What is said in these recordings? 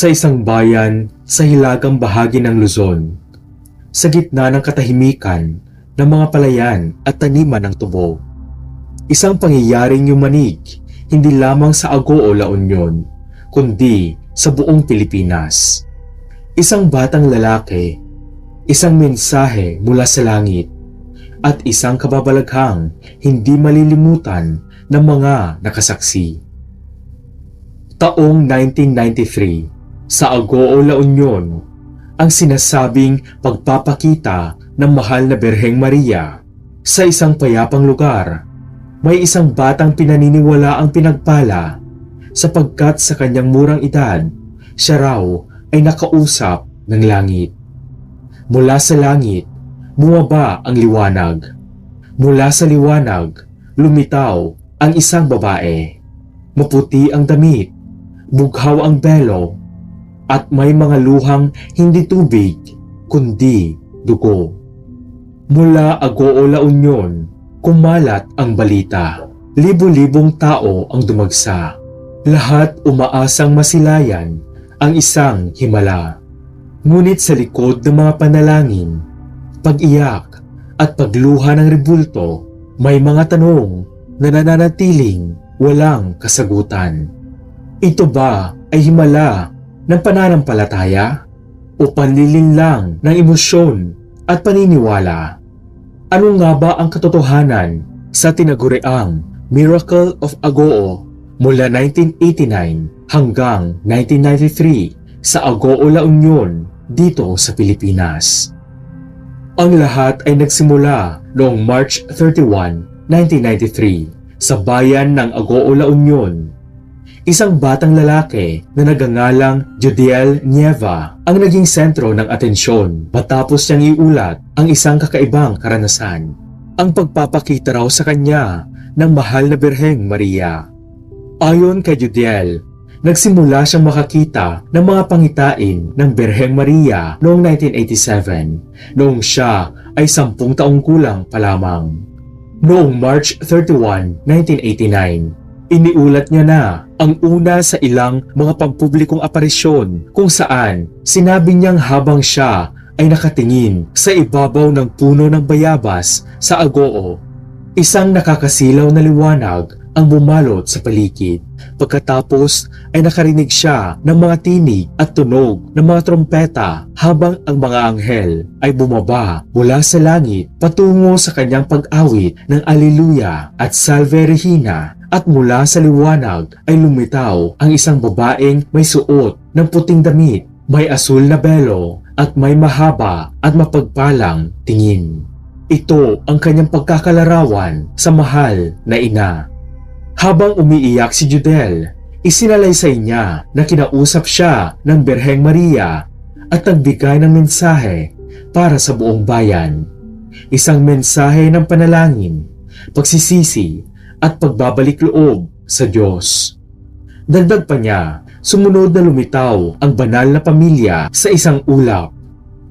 Sa isang bayan sa hilagang bahagi ng Luzon, sa gitna ng katahimikan ng mga palayan at taniman ng tubo, isang pangyayaring yumanig hindi lamang sa Agoo, La Union, kundi sa buong Pilipinas. Isang batang lalaki, isang mensahe mula sa langit, at isang kababalaghang hindi malilimutan ng mga nakasaksi. Taong 1993, sa Agoo, La Union, ang sinasabing pagpapakita ng mahal na Birheng Maria sa isang payapang lugar. May isang batang pinaniniwala ang pinagpala sapagkat sa kanyang murang edad, siya raw ay nakausap ng langit. Mula sa langit, bumaba ang liwanag. Mula sa liwanag, lumitaw ang isang babae. Maputi ang damit, bughaw ang belo, at may mga luhang hindi tubig, kundi dugo. Mula Agoo, La Union, kumalat ang balita. Libo-libong tao ang dumagsa. Lahat umaasang masilayan ang isang himala. Ngunit sa likod ng mga panalangin, pag-iyak at pagluha ng rebulto, may mga tanong na nananatiling walang kasagutan. Ito ba ay himala ng pananampalataya o panlilinlang ng emosyon at paniniwala? Ano nga ba ang katotohanan sa tinaguriang Miracle of Agoo mula 1989 hanggang 1993 sa Agoo, La Union dito sa Pilipinas? Ang lahat ay nagsimula noong March 31, 1993 sa bayan ng Agoo, La Union. Isang batang lalaki na nagangalang Judiel Nieva ang naging sentro ng atensyon matapos niyang iulat ang isang kakaibang karanasan. Ang pagpapakita raw sa kanya ng mahal na Birheng Maria. Ayon kay Judiel, nagsimula siyang makakita ng mga pangitain ng Birheng Maria noong 1987, noong siya ay 10 taong kulang pa lamang. Noong March 31, 1989, iniulat niya na ang una sa ilang mga pampublikong aparisyon kung saan sinabi niyang habang siya ay nakatingin sa ibabaw ng puno ng bayabas sa Agoo, isang nakakasilaw na liwanag ang bumalot sa paligid. Pagkatapos ay nakarinig siya ng mga tinig at tunog ng mga trompeta habang ang mga anghel ay bumaba mula sa langit patungo sa kanyang pag-awit ng Alleluia at Salve Regina. At mula sa liwanag ay lumitaw ang isang babaeng may suot ng puting damit, may asul na belo at may mahaba at mapagpalang tingin. Ito ang kanyang pagkakalarawan sa mahal na ina. Habang umiiyak si Judiel, isinalaysay niya na kinausap siya ng Birheng Maria at nagbigay ng mensahe para sa buong bayan. Isang mensahe ng panalangin, pagsisisi, at pagbabalik loob sa Diyos. Dagdag pa niya, sumunod na lumitaw ang banal na pamilya sa isang ulap.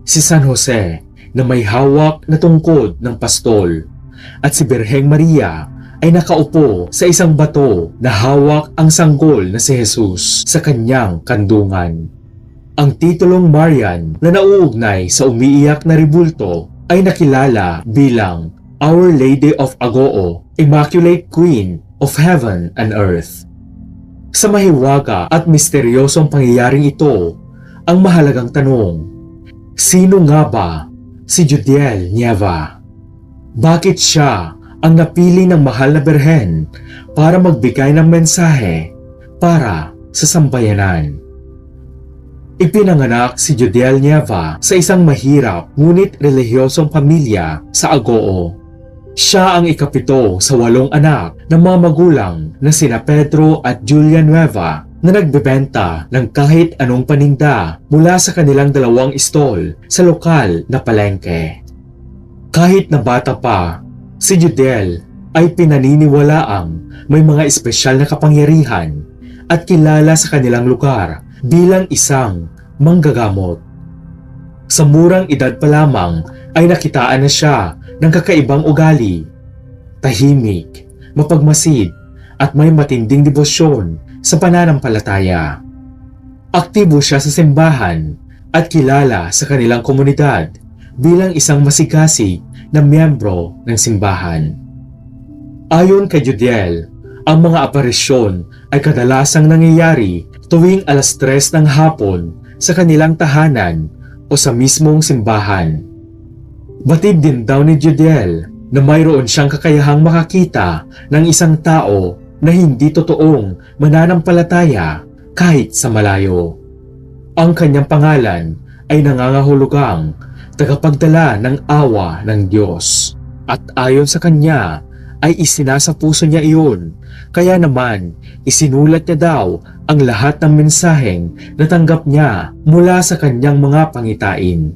Si San Jose na may hawak na tungkod ng pastol at si Birheng Maria ay nakaupo sa isang bato na hawak ang sanggol na si Jesus sa kanyang kandungan. Ang titulong Marian na nauugnay sa umiiyak na rebulto ay nakilala bilang Our Lady of Agoo, Immaculate Queen of Heaven and Earth. Sa mahiwaga at misteryosong pangyayaring ito, ang mahalagang tanong, sino nga ba si Judiel Nieva? Bakit siya ang napili ng mahal na Birhen para magbigay ng mensahe para sa sambayanan? Ipinanganak si Judiel Nieva sa isang mahirap ngunit relihiyosong pamilya sa Agoo. Siya ang ikapito sa 8 anak ng mga magulang na sina Pedro at Julia Nueva na nagbebenta ng kahit anong paninda mula sa kanilang 2 stall sa lokal na palengke. Kahit na bata pa, si Judiel ay pinaniniwalaang may mga espesyal na kapangyarihan at kilala sa kanilang lugar bilang isang manggagamot. Sa murang edad pa lamang ay nakitaan na siya ng kakaibang ugali, tahimik, mapagmasid at may matinding debosyon sa pananampalataya. Aktibo siya sa simbahan at kilala sa kanilang komunidad bilang isang masigasig na miyembro ng simbahan. Ayon kay Judiel, ang mga aparisyon ay kadalasang nangyayari tuwing 3:00 ng hapon sa kanilang tahanan o sa mismong simbahan. Batid din daw ni Judiel na mayroon siyang kakayahang makakita ng isang tao na hindi totoong mananampalataya kahit sa malayo. Ang kanyang pangalan ay nangangahulugang tagapagdala ng awa ng Diyos. At ayon sa kanya ay isinasa puso niya iyon, kaya naman isinulat niya daw ang lahat ng mensaheng natanggap niya mula sa kanyang mga pangitain.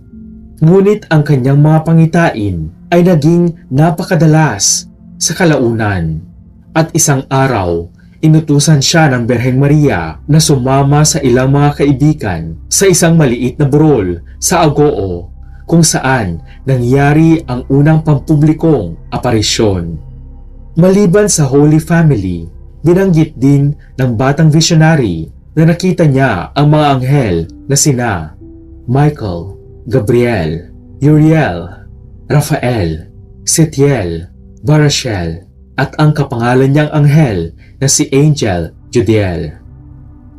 Ngunit ang kanyang mga pangitain ay naging napakadalas sa kalaunan. At isang araw, inutusan siya ng Birheng Maria na sumama sa ilang mga kaibigan sa isang maliit na burol sa Agoo kung saan nangyari ang unang pampublikong aparisyon. Maliban sa Holy Family, binanggit din ng batang visionary na nakita niya ang mga anghel na sina Michael, Gabriel, Uriel, Raphael, Setiel, Barachel, at ang kapangalan niyang anghel na si Angel Judiel.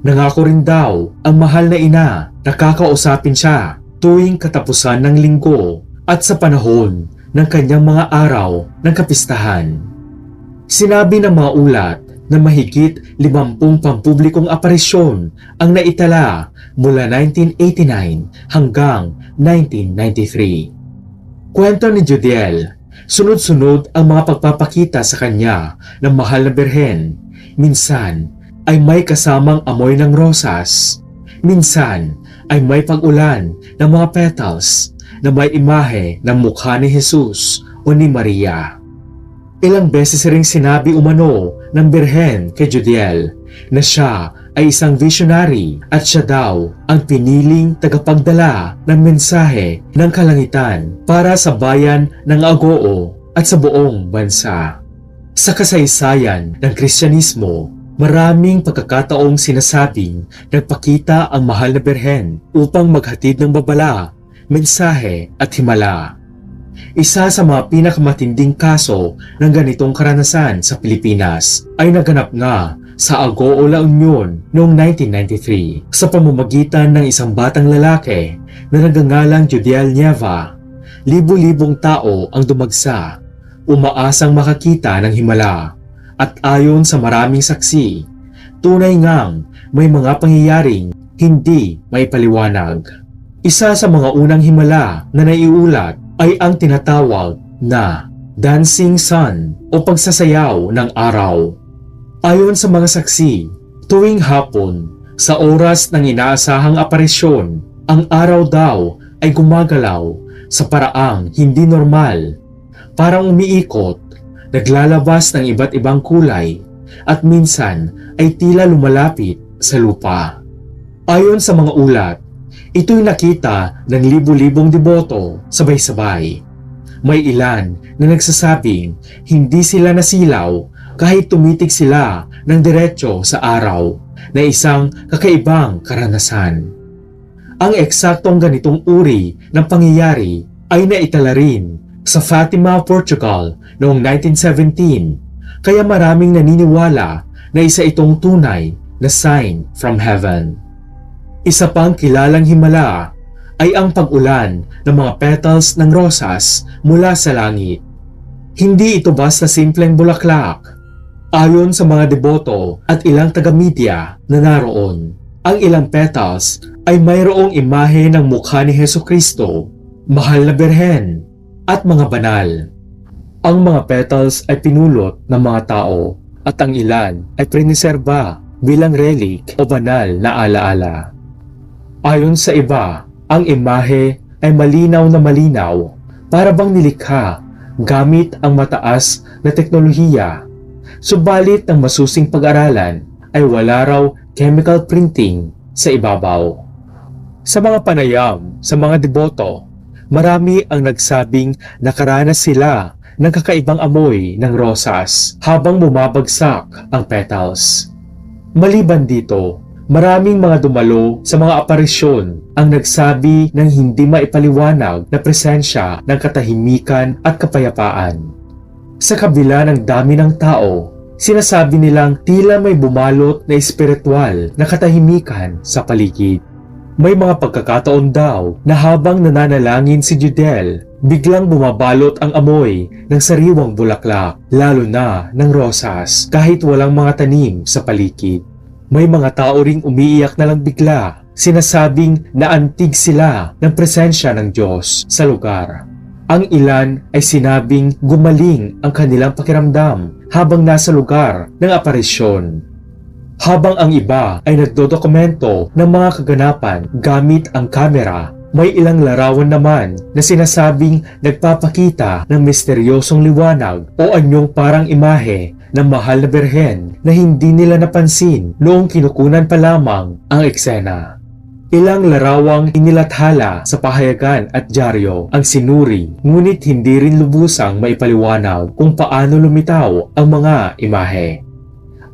Nangako rin daw ang mahal na ina na kakausapin siya tuwing katapusan ng linggo at sa panahon ng kanyang mga araw ng kapistahan. Sinabi ng mga ulat na mahigit 50 pampublikong aparisyon ang naitala mula 1989 hanggang 1993. Kwento ni Judiel, sunod-sunod ang mga pagpapakita sa kanya ng mahal na birhen. Minsan ay may kasamang amoy ng rosas. Minsan ay may pag-ulan ng mga petals na may imahe ng mukha ni Jesus o ni Maria. Ilang beses ring sinabi umano ng birhen kay Judiel na siya ay isang visionary at siya daw ang piniling tagapagdala ng mensahe ng kalangitan para sa bayan ng Agoo at sa buong bansa. Sa kasaysayan ng Kristyanismo, maraming pagkakataong sinasabing nagpakita ang mahal na birhen upang maghatid ng babala, mensahe at himala. Isa sa mga pinakamatinding kaso ng ganitong karanasan sa Pilipinas ay naganap nga sa Agoo La Union noong 1993 sa pamamagitan ng isang batang lalaki na nagngangalang Judiel Nieva. Libo-libong tao ang dumagsa, umaasang makakita ng himala, at ayon sa maraming saksi, tunay ngang may mga pangyayaring hindi may paliwanag. Isa sa mga unang himala na naiulat ay ang tinatawag na Dancing Sun o pagsasayaw ng araw. Ayon sa mga saksi, tuwing hapon, sa oras ng inaasahang aparisyon, ang araw daw ay gumagalaw sa paraang hindi normal, parang umiikot, naglalabas ng iba't ibang kulay, at minsan ay tila lumalapit sa lupa. Ayon sa mga ulat, ito'y nakita ng libu-libong deboto sabay-sabay. May ilan na nagsasabing hindi sila nasilaw kahit tumitig sila ng diretso sa araw na isang kakaibang karanasan. Ang eksaktong ganitong uri ng pangyayari ay naitala rin sa Fatima, Portugal noong 1917, kaya maraming naniniwala na isa itong tunay na sign from heaven. Isa pang kilalang himala ay ang pag-ulan ng mga petals ng rosas mula sa langit. Hindi ito basta simpleng bulaklak. Ayon sa mga deboto at ilang taga-media na naroon, ang ilang petals ay mayroong imahe ng mukha ni Hesukristo, mahal na birhen, at mga banal. Ang mga petals ay pinulot ng mga tao at ang ilan ay priniserba bilang relic o banal na alaala. Ayon sa iba, ang imahe ay malinaw na malinaw, para bang nilikha gamit ang mataas na teknolohiya. Subalit ang masusing pag-aralan ay wala raw chemical printing sa ibabaw. Sa mga panayam sa mga deboto, marami ang nagsabing nakaranas sila ng kakaibang amoy ng rosas habang bumabagsak ang petals. Maliban dito, Maraming mga dumalo sa mga aparisyon ang nagsabi ng hindi maipaliwanag na presensya ng katahimikan at kapayapaan. Sa kabila ng dami ng tao, sinasabi nilang tila may bumalot na espiritual na katahimikan sa paligid. May mga pagkakataon daw na habang nananalangin si Judel, biglang bumabalot ang amoy ng sariwang bulaklak, lalo na ng rosas, kahit walang mga tanim sa paligid. May mga tao ring umiiyak na lang bigla, sinasabing naantig sila ng presensya ng Diyos sa lugar. Ang ilan ay sinabing gumaling ang kanilang pakiramdam habang nasa lugar ng aparisyon. Habang ang iba ay nagdodokumento ng mga kaganapan gamit ang kamera, may ilang larawan naman na sinasabing nagpapakita ng misteryosong liwanag o anyong parang imahe ng mahal na berhen na hindi nila napansin noong kinukunan pa lamang ang eksena. Ilang larawang inilathala sa pahayagan at dyaryo ang sinuri, ngunit hindi rin lubusang maipaliwanag kung paano lumitaw ang mga imahe.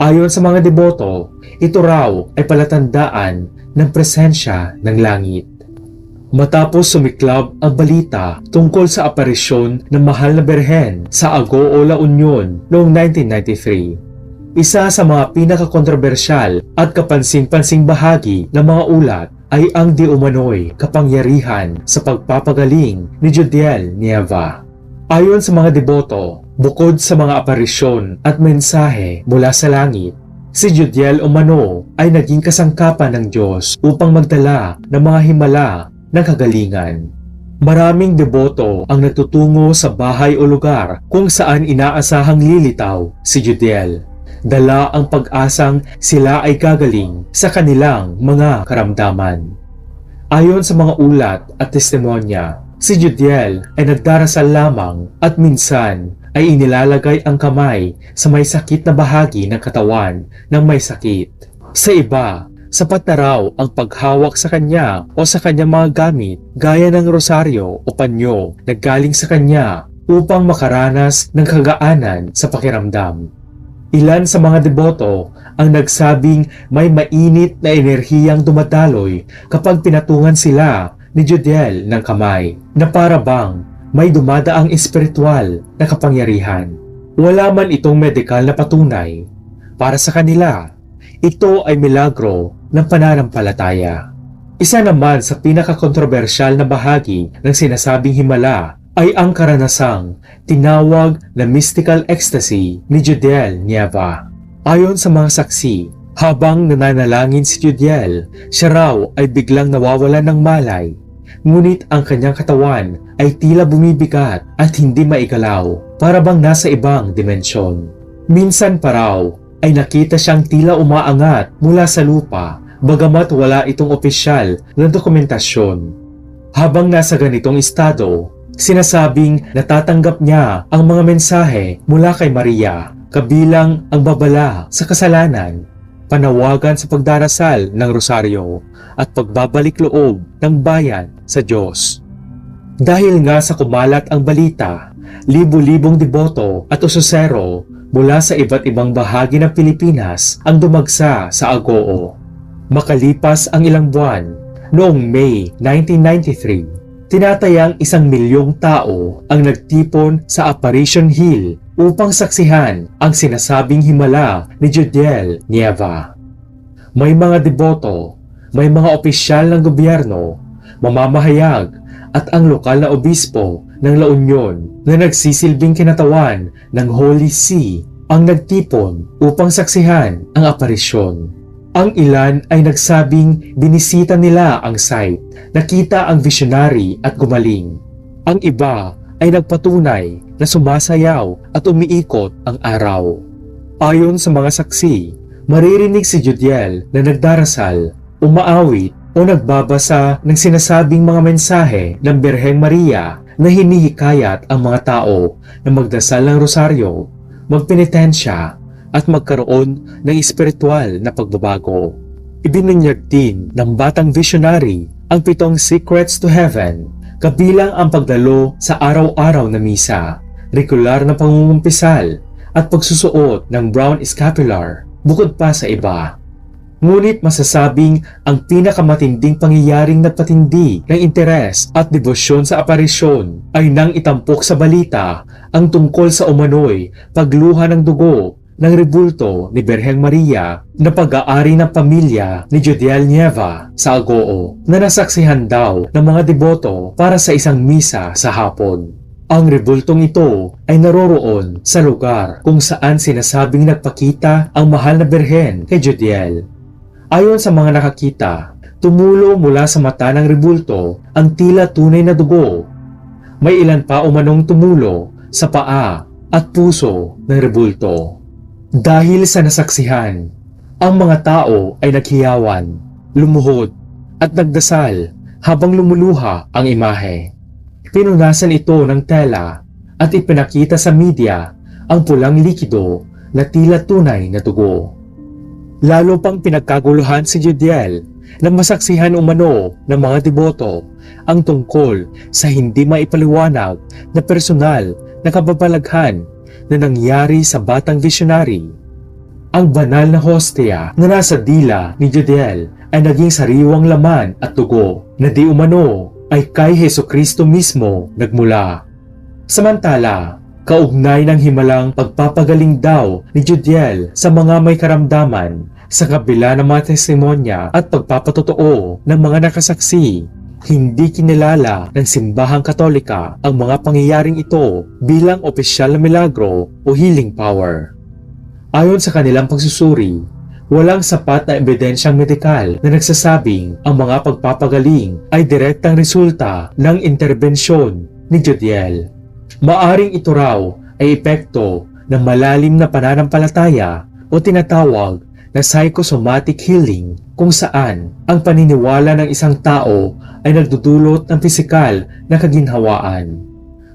Ayon sa mga deboto, ito raw ay palatandaan ng presensya ng langit. Matapos sumiklab ang balita tungkol sa aparisyon ng mahal na berhen sa Agoo La Union noong 1993, isa sa mga pinakakontrobersyal at kapansin-pansing bahagi ng mga ulat ay ang di umano'y kapangyarihan sa pagpapagaling ni Jodiel Nieva. Ayon sa mga deboto, bukod sa mga aparisyon at mensahe mula sa langit, si Jodiel umano ay naging kasangkapan ng Diyos upang magdala ng mga himala ng kagalingan. Maraming deboto ang natutungo sa bahay o lugar kung saan inaasahang lilitaw si Jodiel. Dala ang pag-asang sila ay gagaling sa kanilang mga karamdaman. Ayon sa mga ulat at testimonya, si Jodiel ay nagdarasal lamang at minsan ay inilalagay ang kamay sa may sakit na bahagi ng katawan ng may sakit. Sa iba, sapat na raw ang paghawak sa kanya o sa kanyang mga gamit gaya ng rosaryo o panyo na galing sa kanya upang makaranas ng kagaanan sa pakiramdam. Ilan sa mga deboto ang nagsabing may mainit na enerhiyang dumadaloy kapag pinatungan sila ni Jodiel ng kamay na para bang may dumadaang espiritual na kapangyarihan. Wala man itong medikal na patunay. Para sa kanila, ito ay milagro ng pananampalataya. Isa naman sa pinakakontrobersyal na bahagi ng sinasabing himala ay ang karanasang tinawag na mystical ecstasy ni Jodiel Nieva. Ayon sa mga saksi, habang nananalangin si Jodiel, siya raw ay biglang nawawalan ng malay. Ngunit ang kanyang katawan ay tila bumibigat at hindi maigalaw, para bang nasa ibang dimensyon. Minsan pa raw ay nakita siyang tila umaangat mula sa lupa, bagamat wala itong opisyal na dokumentasyon. Habang nasa ganitong estado, sinasabing natatanggap niya ang mga mensahe mula kay Maria, kabilang ang babala sa kasalanan, panawagan sa pagdarasal ng rosaryo, at pagbabalik loob ng bayan sa Diyos. Dahil nga sa kumalat ang balita, libu-libong deboto at usosero mula sa iba't ibang bahagi ng Pilipinas ang dumagsa sa Agoo. Makalipas ang ilang buwan, noong May 1993, tinatayang 1,000,000 tao ang nagtipon sa Apparition Hill upang saksihan ang sinasabing himala ni Jodiel Nieva. May mga deboto, may mga opisyal ng gobyerno, mamamahayag at ang lokal na obispo ng La Union na nagsisilbing kinatawan ng Holy See ang nagtipon upang saksihan ang aparisyon. Ang ilan ay nagsabing binisita nila ang site, nakita ang visionary at gumaling. Ang iba ay nagpatunay na sumasayaw at umiikot ang araw. Ayon sa mga saksi, maririnig si Jodiel na nagdarasal, umaawit o nagbabasa ng sinasabing mga mensahe ng Birheng Maria na hinihikayat ang mga tao na magdasal ng rosaryo, magpenitensya at magkaroon ng espiritual na pagbabago. Ibinunyag din ng batang visionary ang 7 secrets to heaven, kabilang ang pagdalo sa araw-araw na misa, regular na pangungumpisal at pagsusuot ng brown scapular, bukod pa sa iba. Ngunit masasabing ang pinakamatinding pangyayaring nagpatindi ng interes at debosyon sa aparisyon ay nang itampok sa balita ang tungkol sa umano'y pagluha ng dugo ng rebulto ni Birheng Maria na pag-aari ng pamilya ni Jodiel Nieva sa Agoo na nasaksihan daw ng mga deboto para sa isang misa sa hapon. Ang rebultong ito ay naroroon sa lugar kung saan sinasabing nagpakita ang mahal na Birhen kay Jodiel. Ayon sa mga nakakita, tumulo mula sa mata ng rebulto ang tila tunay na dugo. May ilan pa umanong tumulo sa paa at puso ng rebulto. Dahil sa nasaksihan, ang mga tao ay naghiyawan, lumuhod at nagdasal habang lumuluha ang imahe. Pinunasan ito ng tela at ipinakita sa media ang pulang likido na tila tunay na dugo. Lalo pang pinagkaguluhan si Jodiel na masaksihan umano ng mga deboto ang tungkol sa hindi maipaliwanag na personal na kababalaghan na nangyari sa batang visionary. Ang banal na hostia na nasa dila ni Jodiel ay naging sariwang laman at dugo na di umano ay kay Hesukristo mismo nagmula. Samantala, kaugnay ng himalang pagpapagaling daw ni Jodiel sa mga may karamdaman sa kabila ng mga testimonya at pagpapatotoo ng mga nakasaksi, hindi kinilala ng simbahang Katolika ang mga pangyayaring ito bilang opisyal na milagro o healing power. Ayon sa kanilang pagsusuri, walang sapat na ebidensyang medikal na nagsasabing ang mga pagpapagaling ay direktang resulta ng interbensyon ni Jodiel. Maaring ito raw ay epekto ng malalim na pananampalataya o tinatawag na psychosomatic healing kung saan ang paniniwala ng isang tao ay nagdudulot ng pisikal na kaginhawaan.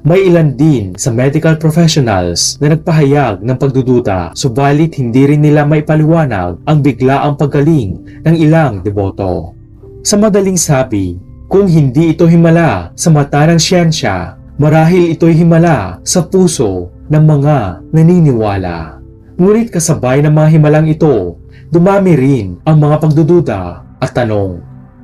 May ilan din sa medical professionals na nagpahayag ng pagdududa subalit hindi rin nila maipaliwanag ang biglaang paggaling ng ilang deboto. Sa madaling sabi, kung hindi ito himala sa mata ng siyensya, marahil ito'y himala sa puso ng mga naniniwala. Ngunit kasabay ng mga himalang ito, dumami rin ang mga pagdududa at tanong.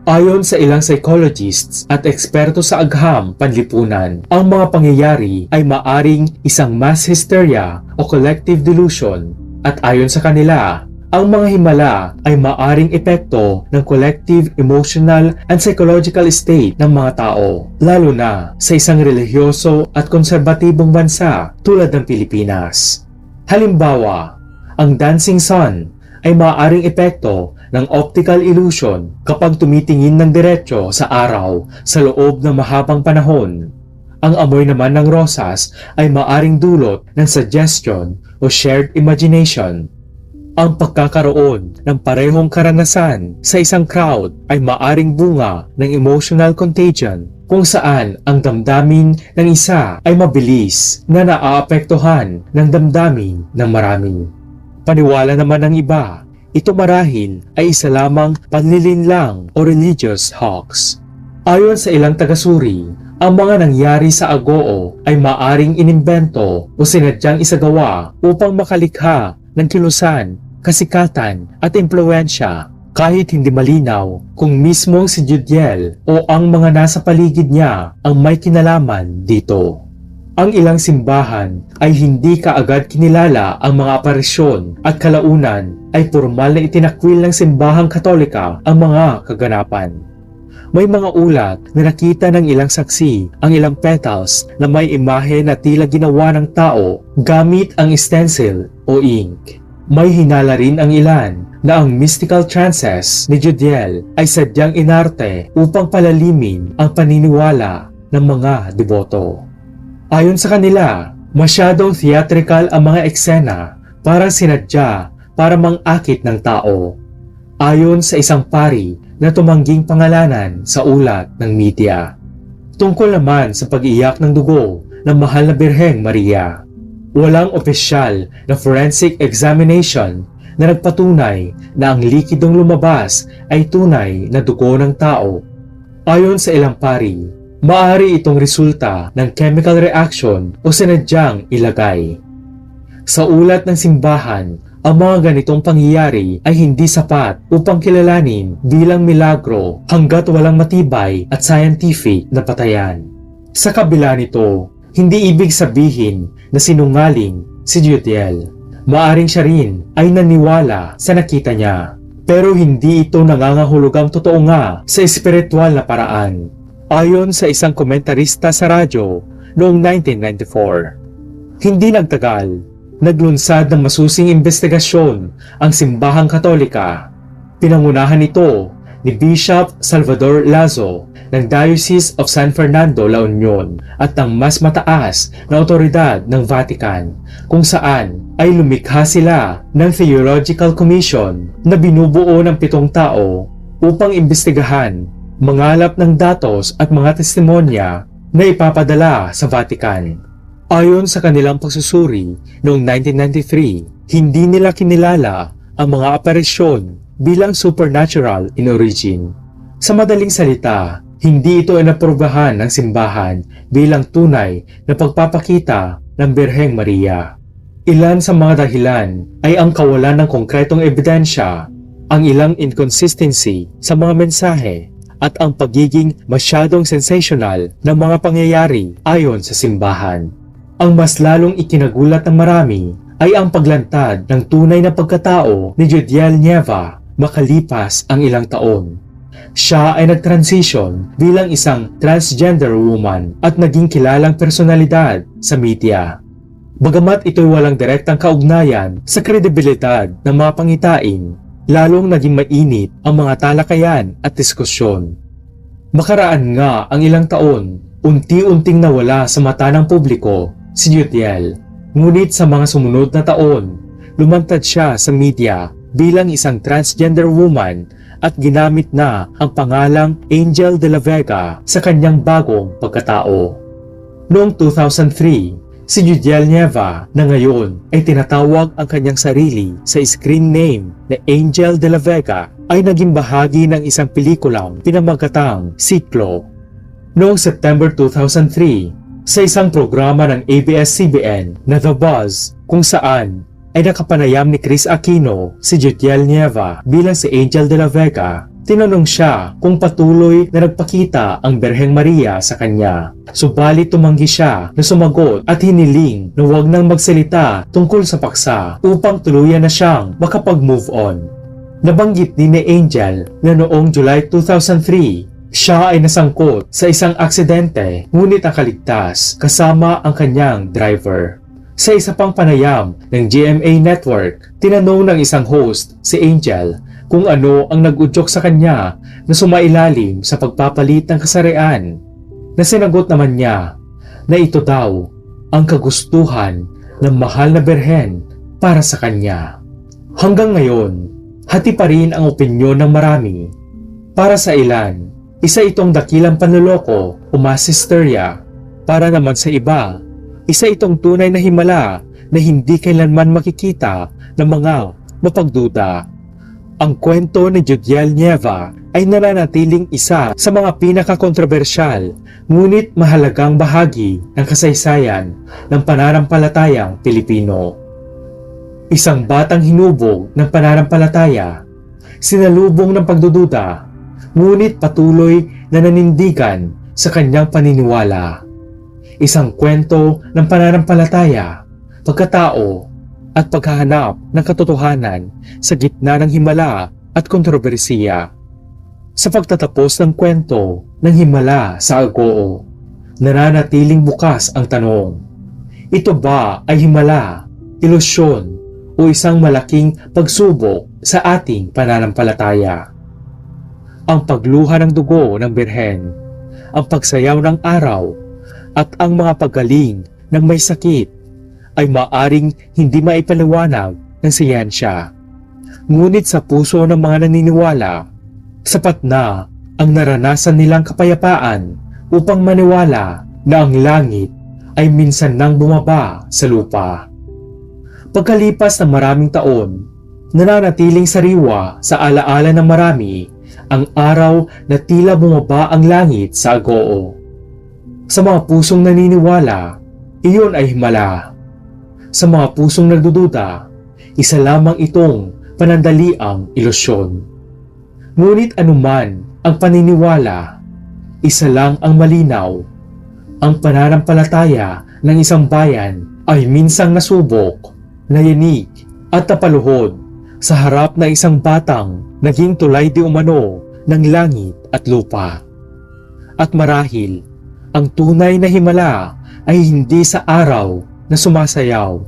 Ayon sa ilang psychologists at eksperto sa agham panlipunan, ang mga pangyayari ay maaring isang mass hysteria o collective delusion at ayon sa kanila, ang mga himala ay maaring epekto ng collective emotional and psychological state ng mga tao, lalo na sa isang relihiyoso at konserbatibong bansa tulad ng Pilipinas. Halimbawa, ang dancing sun ay maaaring epekto ng optical illusion kapag tumitingin ng diretso sa araw sa loob ng mahabang panahon. Ang amoy naman ng rosas ay maaaring dulot ng suggestion o shared imagination. Ang pagkakaroon ng parehong karanasan sa isang crowd ay maaaring bunga ng emotional contagion kung saan ang damdamin ng isa ay mabilis na naaapektuhan ng damdamin ng marami. Paniwala naman ng iba, ito marahil ay isa lamang panlilinlang o religious hoax. Ayon sa ilang tagasuri, ang mga nangyari sa Agoo ay maaring inimbento o sinadyang isagawa upang makalikha ng kilusan, kasikatan at impluwensya kahit hindi malinaw kung mismong si Jodiel o ang mga nasa paligid niya ang may kinalaman dito. Ang ilang simbahan ay hindi kaagad kinilala ang mga aparisyon at kalaunan ay formal na itinakwil ng simbahang Katolika ang mga kaganapan. May mga ulat na nakita ng ilang saksi ang ilang petals na may imahe na tila ginawa ng tao gamit ang stencil o ink. May hinala rin ang ilan na ang mystical trances ni Jodiel ay sadyang inarte upang palalimin ang paniniwala ng mga deboto. Ayon sa kanila, masyadong theatrical ang mga eksena para sinadya para mang-akit ng tao. Ayon sa isang pari na tumangging pangalanan sa ulat ng media. Tungkol naman sa pag-iyak ng dugo ng mahal na Birheng Maria, walang opisyal na forensic examination na nagpatunay na ang likidong lumabas ay tunay na dugo ng tao. Ayon sa ilang pari, maaari itong resulta ng chemical reaction o sinadyang ilagay. Sa ulat ng simbahan, Ang mga ganitong pangyayari ay hindi sapat upang kilalanin bilang milagro hanggat walang matibay at scientific na batayan. Sa kabila nito, hindi ibig sabihin na sinungaling si Jodiel. Maaring siya rin ay naniwala sa nakita niya. Pero hindi ito nangangahulugang totoo nga sa espiritual na paraan. Ayon sa isang komentarista sa radyo noong 1994. Hindi nagtagal, naglunsad ng masusing investigasyon ang Simbahang Katolika. Pinangunahan ito ni Bishop Salvador Lazo ng Diocese of San Fernando, La Union at ang mas mataas na otoridad ng Vatican, kung saan ay lumikha sila ng Theological Commission na binubuo ng 7 tao upang imbestigahan, mangalap ng datos at mga testimonya na ipapadala sa Vatican. Ayon sa kanilang pagsusuri noong 1993, hindi nila kinilala ang mga aparisyon bilang supernatural in origin. Sa madaling salita, hindi ito inaprubahan ng simbahan bilang tunay na pagpapakita ng Birheng Maria. Ilan sa mga dahilan ay ang kawalan ng konkretong ebidensya, ang ilang inconsistency sa mga mensahe, at ang pagiging masyadong sensational ng mga pangyayari ayon sa simbahan. Ang mas lalong ikinagulat ng marami ay ang paglantad ng tunay na pagkatao ni Jodiel Nieva makalipas ang ilang taon. Siya ay nag-transition bilang isang transgender woman at naging kilalang personalidad sa media. Bagamat ito'y walang direktang kaugnayan sa kredibilidad ng mga pangitain, lalong naging mainit ang mga talakayan at diskusyon. Makaraan nga ang ilang taon, unti-unting nawala sa mata ng publiko si Jodiel. Ngunit sa mga sumunod na taon, lumantad siya sa media bilang isang transgender woman at ginamit na ang pangalang Angel de la Vega sa kanyang bagong pagkatao. Noong 2003, si Jodiel Nieva na ngayon ay tinatawag ang kanyang sarili sa screen name na Angel de la Vega ay naging bahagi ng isang pelikulang pinamagatang Siklo. Noong September 2003, sa isang programa ng ABS-CBN na The Buzz, kung saan ay nakapanayam ni Chris Aquino si Jodiel Nieva bilang si Angel de la Vega, tinanong siya kung patuloy na nagpakita ang Birheng Maria sa kanya. Subalit tumanggi siya na sumagot at hiniling na huwag nang magsalita tungkol sa paksa upang tuluyan na siyang makapag-move on. Nabanggit din ni Angel na noong July 2003, siya ay nasangkot sa isang aksidente ngunit nakaligtas kasama ang kanyang driver. Sa isa pang panayam ng GMA Network, tinanong ng isang host si Angel kung ano ang nag-udyok sa kanya na sumailalim sa pagpapalit ng kasarian. Nasinagot naman niya na ito daw ang kagustuhan ng mahal na Birhen para sa kanya. Hanggang ngayon, hati pa rin ang opinyon ng marami. Para sa ilan, isa itong dakilang panloloko o mass hysteria. Para naman sa iba, isa itong tunay na himala na hindi kailanman makikita ng mga mapagduda. Ang kwento ni Jodiel Nieva ay nananatiling isa sa mga pinakakontrobersyal ngunit mahalagang bahagi ng kasaysayan ng pananampalatayang Pilipino. Isang batang hinubog ng pananampalataya, sinalubong ng pagdududa, ngunit patuloy na nanindigan sa kanyang paniniwala. Isang kwento ng pananampalataya, pagkatao, at paghahanap ng katotohanan sa gitna ng himala at kontrobersiya. Sa pagtatapos ng kwento ng himala sa Agoo, nananatiling bukas ang tanong, ito ba ay himala, ilusyon, o isang malaking pagsubok sa ating pananampalataya? Ang pagluha ng dugo ng Birhen, ang pagsayaw ng araw, at ang mga paggaling ng may sakit ay maaring hindi maipaliwanag ng siyensya. Ngunit sa puso ng mga naniniwala, sapat na ang naranasan nilang kapayapaan upang maniwala na ang langit ay minsan nang bumaba sa lupa. Pagkalipas ng maraming taon, nananatiling sariwa sa alaala ng marami ang araw na tila bumaba ang langit sa Agoo. Sa mga pusong naniniwala, iyon ay himala. Sa mga pusong nagdududa, isa lamang itong panandaliang ilusyon. Ngunit anuman ang paniniwala, isa lang ang malinaw. Ang pananampalataya ng isang bayan ay minsang nasubok, nayanig at napaluhod sa harap na isang batang naging tulay di umano ng langit at lupa. At marahil, ang tunay na himala ay hindi sa araw na sumasayaw,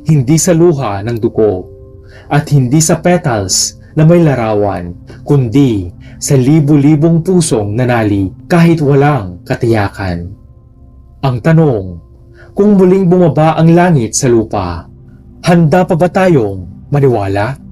hindi sa luha ng dugo, at hindi sa petals na may larawan, kundi sa libu-libong pusong nanali kahit walang katiyakan. Ang tanong, kung muling bumaba ang langit sa lupa, handa pa ba tayong maniwala?